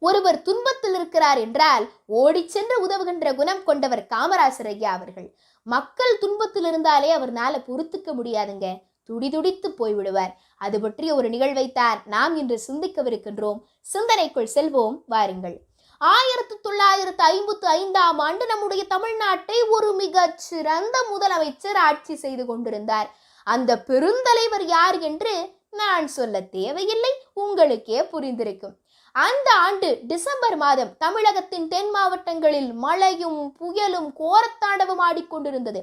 ஒருவர் துன்பத்தில் இருக்கிறார் என்றால் ஓடி சென்று உதவுகின்ற குணம் கொண்டவர் காமராசர் ஐயா அவர்கள். மக்கள் துன்பத்தில் இருந்தாலே அவர்னால பொறுத்துக்க முடியாதுங்க, துடிதுடித்து போய்விடுவார். அது பற்றிய ஒரு நிகழ்வைத்தான் நாம் இன்று சிந்திக்கவிருக்கின்றோம். சிந்தனைக்குள் செல்வோம், வாருங்கள். 1955ஆம் ஆண்டு நம்முடைய தமிழ்நாட்டை ஒரு மிகச் சிறந்த முதலமைச்சர் ஆட்சி செய்து கொண்டிருந்தார். அந்த பெருந்தலைவர் யார் என்று நான் சொல்ல தேவையில்லை, உங்களுக்கே புரிந்திருக்கும். அந்த ஆண்டு டிசம்பர் மாதம் தமிழகத்தின் தென் மாவட்டங்களில் மழையும் புயலும் கோரத்தாண்டவம் ஆடிக்கொண்டிருந்தது.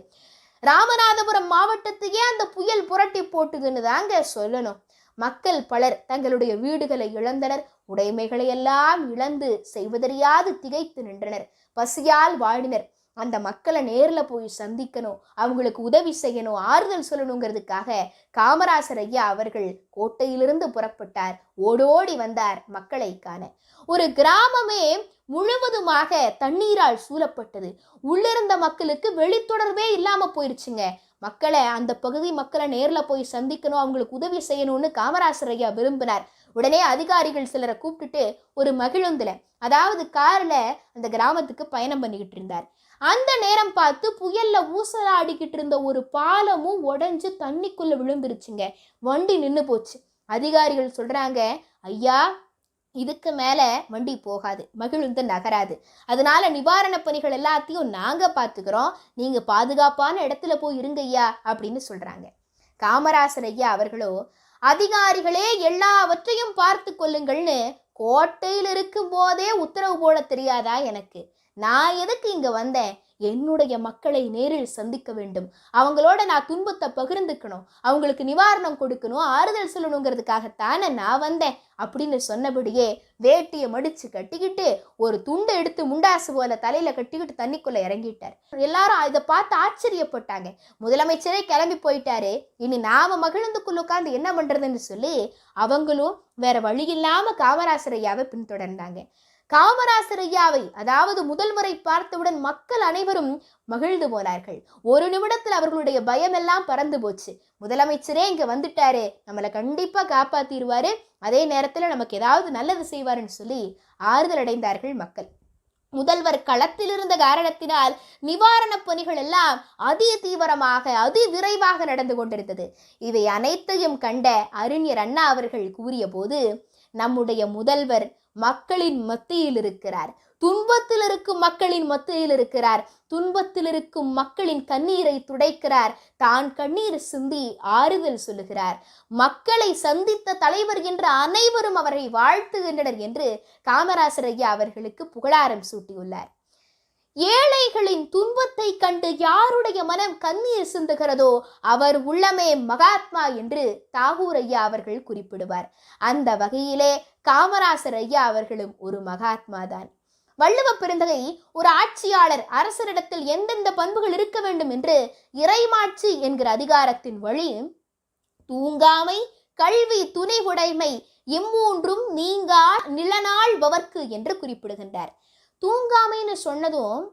ராமநாதபுரம் மாவட்டத்தையே அந்த புயல் புரட்டி போட்டுதுன்னு தாங்க சொல்லணும். மக்கள் பலர் தங்களுடைய வீடுகளை இழந்தனர், உடைமைகளை எல்லாம் இழந்து செய்வதறியாது திகைத்து நின்றனர், பசியால் வாடினர். அந்த மக்களை நேரில் போய் சந்திக்கணும், அவங்களுக்கு உதவி செய்யணும், ஆறுதல் சொல்லணுங்கிறதுக்காக காமராசர் ஐயா அவர்கள் கோட்டையிலிருந்து புறப்பட்டார். ஓடோடி வந்தார் மக்களை காண. ஒரு கிராமமே முழுவதுமாக தண்ணீரால் சூழப்பட்டது. உள்ளிருந்த மக்களுக்கு வெளித்தொடர்பே இல்லாம போயிருச்சுங்க. மக்களை, அந்த பகுதி மக்களை நேரில் போய் சந்திக்கணும், அவங்களுக்கு உதவி செய்யணும்னு காமராசர் ஐயா விரும்பினார். உடனே அதிகாரிகள் சிலரை கூப்பிட்டுட்டு ஒரு மகிழுந்துல, அதாவது கார்ல அந்த கிராமத்துக்கு பயணம் பண்ணிக்கிட்டு இருந்தார். அந்த நேரம் பார்த்து புயல்ல ஊசலாடிக்கிட்டு இருந்த ஒரு பாலமும் உடைஞ்சு தண்ணிக்குள்ள விழுந்துருச்சுங்க. வண்டி நின்று போச்சு. அதிகாரிகள் சொல்றாங்க, ஐயா இதுக்கு மேல வண்டி போகாது, மகிழுந்து நகராது, அதனால நிவாரண பணிகள் எல்லாத்தையும் நாங்க பார்த்துக்கிறோம், நீங்க பாதுகாப்பான இடத்துல போய் இருங்க ஐயா அப்படின்னு சொல்றாங்க. காமராசர் ஐயா அவர்களோ, அதிகாரிகளே எல்லாவற்றையும் பார்த்து கொள்ளுங்கள்னு கோட்டையில் இருக்கும் போதே உத்தரவு போட தெரியாதா எனக்கு? நான் எதுக்கு இங்க வந்தேன்? என்னுடைய மக்களை நேரில் சந்திக்க வேண்டும், அவங்களோட நான் துன்பத்தை பகிர்ந்துக்கணும், அவங்களுக்கு நிவாரணம் கொடுக்கணும், ஆறுதல் சொல்லணுங்கிறதுக்காகத்தானே நான் வந்தேன் அப்படின்னு சொன்னபடியே வேட்டியை மடிச்சு கட்டிக்கிட்டு ஒரு துண்டை எடுத்து முண்டாசு போல தலையில கட்டிக்கிட்டு தண்ணிக்குள்ள இறங்கிட்டார். எல்லாரும் இதை பார்த்து ஆச்சரியப்பட்டாங்க. முதலமைச்சரே கிளம்பி போயிட்டாரு, இனி நாம மகிழ்ந்துக்குள்ள உட்காந்து என்ன பண்றதுன்னு சொல்லி அவங்களும் வேற வழி இல்லாம காமராசர் ஐயாவை பின்தொடர்ந்தாங்க. காமராசர் ஐயாவை, அதாவது முதல் முறை பார்த்தவுடன் மக்கள் அனைவரும் மகிழ்ந்து போனார்கள். ஒரு நிமிடத்தில் அவர்களுடைய பயம் எல்லாம் பறந்து போச்சு. முதலமைச்சரே இங்க வந்துட்டாரு, நம்மளை கண்டிப்பா காப்பாத்திடுவாரு, அதே நேரத்துல நமக்கு ஏதாவது நல்லது செய்வாருன்னு சொல்லி ஆறுதல் அடைந்தார்கள் மக்கள். முதல்வர் களத்தில் இருந்த காரணத்தினால் நிவாரண பணிகள் எல்லாம் அதி தீவிரமாக அதி விரைவாக நடந்து கொண்டிருந்தது. இவை அனைத்தையும் கண்ட அறிஞர் அண்ணா அவர்கள் கூறிய போது, நம்முடைய முதல்வர் மக்களின் மத்தியில் இருக்கிறார், துன்பத்தில் இருக்கும் மக்களின் மத்தியில் இருக்கிறார், துன்பத்தில் இருக்கும் மக்களின் கண்ணீரை துடைக்கிறார், தான் கண்ணீர் சிந்தி ஆறுதல் சொல்லுகிறார், மக்களை சந்தித்த தலைவர் என்று அனைவரும் அவரை வாழ்த்துகின்றனர் என்று காமராசர் ஐயா அவர்களுக்கு புகழாரம் சூட்டியுள்ளார். ஏழைகளின் துன்பத்தை கண்டு யாருடைய மனம் கண்ணீர் சிந்துகிறதோ அவர் உள்ளமே மகாத்மா என்று தாகூர் ஐயா அவர்கள் குறிப்பிடுவார். அந்த வகையிலே காமராசர் ஐயா அவர்களும் ஒரு மகாத்மா தான். வள்ளுவ பெருந்தகை ஒரு ஆட்சியாளர் அரசரிடத்தில் எந்தெந்த பண்புகள் இருக்க வேண்டும் என்று இறைமாட்சி என்கிற அதிகாரத்தின் வழி தூங்காமை, கல்வி, துணிவுடைமை இம்மூன்றும் நீங்கா நிலநாள்பவர்க்கு என்று குறிப்பிடுகின்றார். தூங்காமைன்னு சொன்னதும்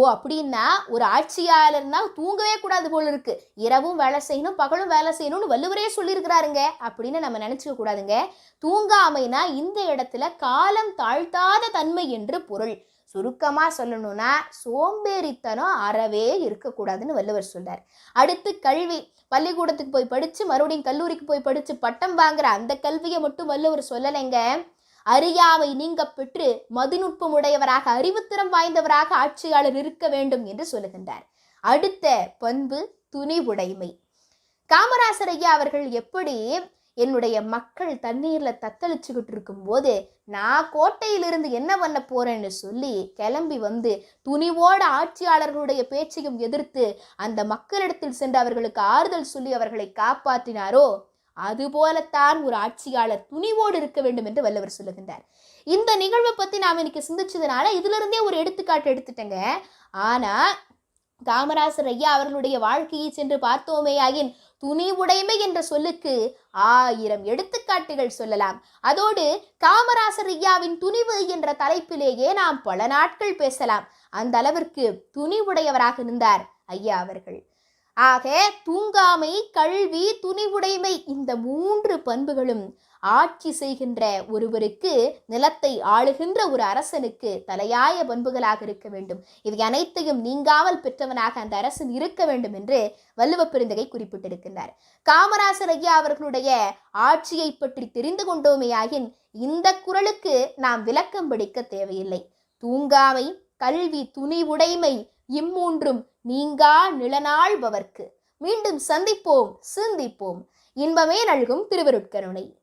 அப்படின்னா ஒரு ஆட்சியாளர்னா தூங்கவே கூடாது போல இருக்கு, இரவும் வேலை செய்யணும் பகலும் வேலை செய்யணும்னு வள்ளுவரே சொல்லியிருக்கிறாருங்க அப்படின்னு நம்ம நினைச்சுக்க கூடாதுங்க. தூங்காமைனா இந்த இடத்துல காலம் தாழ்த்தாத தன்மை என்று பொருள். சுருக்கமா சொல்லணும்னா சோம்பேறித்தனம் அறவே இருக்கக்கூடாதுன்னு வள்ளுவர் சொல்றார். அடுத்து கல்வி, பள்ளிக்கூடத்துக்கு போய் படிச்சு மறுபடியும் கல்லூரிக்கு போய் படிச்சு பட்டம் வாங்குற அந்த கல்வியை மட்டும் வள்ளுவர் சொல்லலைங்க. அறியாமை நீங்க பெற்று மதிநுட்பம் உடையவராக அறிவுத்திறம் வாய்ந்தவராக ஆட்சியாளர் இருக்க வேண்டும் என்று சொல்லுகின்றார். அடுத்த பண்பு துணிவுடைமை. காமராசர் ஐயா அவர்கள் எப்படி என்னுடைய மக்கள் தண்ணீர்ல தத்தளிச்சுக்கிட்டு இருக்கும் போது நான் கோட்டையிலிருந்து என்ன பண்ண போறேன்னு சொல்லி கிளம்பி வந்து துணிவோட ஆட்சியாளர்களுடைய பேச்சையும் எதிர்த்து அந்த மக்களிடத்தில் சென்று அவர்களுக்கு ஆறுதல் சொல்லி அவர்களை காப்பாற்றினாரோ அதுபோலத்தான் ஒரு ஆட்சியாளர் துணிவோடு இருக்க வேண்டும் என்று வள்ளுவர் சொல்லுகின்றார். இந்த நிகழ்வை பத்தி நாம் இன்னைக்கு சிந்திச்சதுனால இதுல இருந்தே ஒரு எடுத்துக்காட்டு எடுத்துட்டேங்க. ஆனா காமராசர் ஐயா அவர்களுடைய வாழ்க்கையை சென்று பார்த்தோமேயாயின் துணிவுடைமை என்ற சொல்லுக்கு 1000 எடுத்துக்காட்டுகள் சொல்லலாம். அதோடு காமராசர் ஐயாவின் துணிவு என்ற தலைப்பிலேயே நாம் பல நாட்கள் பேசலாம். அந்த அளவிற்கு துணிவுடையவராக இருந்தார் ஐயா அவர்கள். ஆக தூங்காமை, கல்வி, துணிவுடைமை இந்த 3 பண்புகளும் ஆட்சி செய்கின்ற ஒருவருக்கு, நிலத்தை ஆளுகின்ற ஒரு அரசனுக்கு தலையாய பண்புகளாக இருக்க வேண்டும். இவை அனைத்தையும் நீங்காமல் பெற்றவனாக அந்த அரசன் இருக்க வேண்டும் என்று வள்ளுவ பெருந்தகை குறிப்பிட்டிருக்கின்றார். காமராசர் ஐயா அவர்களுடைய ஆட்சியை பற்றி தெரிந்து கொண்டோமேயாயின் இந்த குறளுக்கு நாம் விளக்கம் படிக்க தேவையில்லை. தூங்காமை, கல்வி, துணிவுடைமை இம்மூன்றும் நீங்கா நிலநாள்பவர்க்கு. மீண்டும் சந்திப்போம், சிந்திப்போம். இன்பமே நல்கும் திருவருட்கருணை.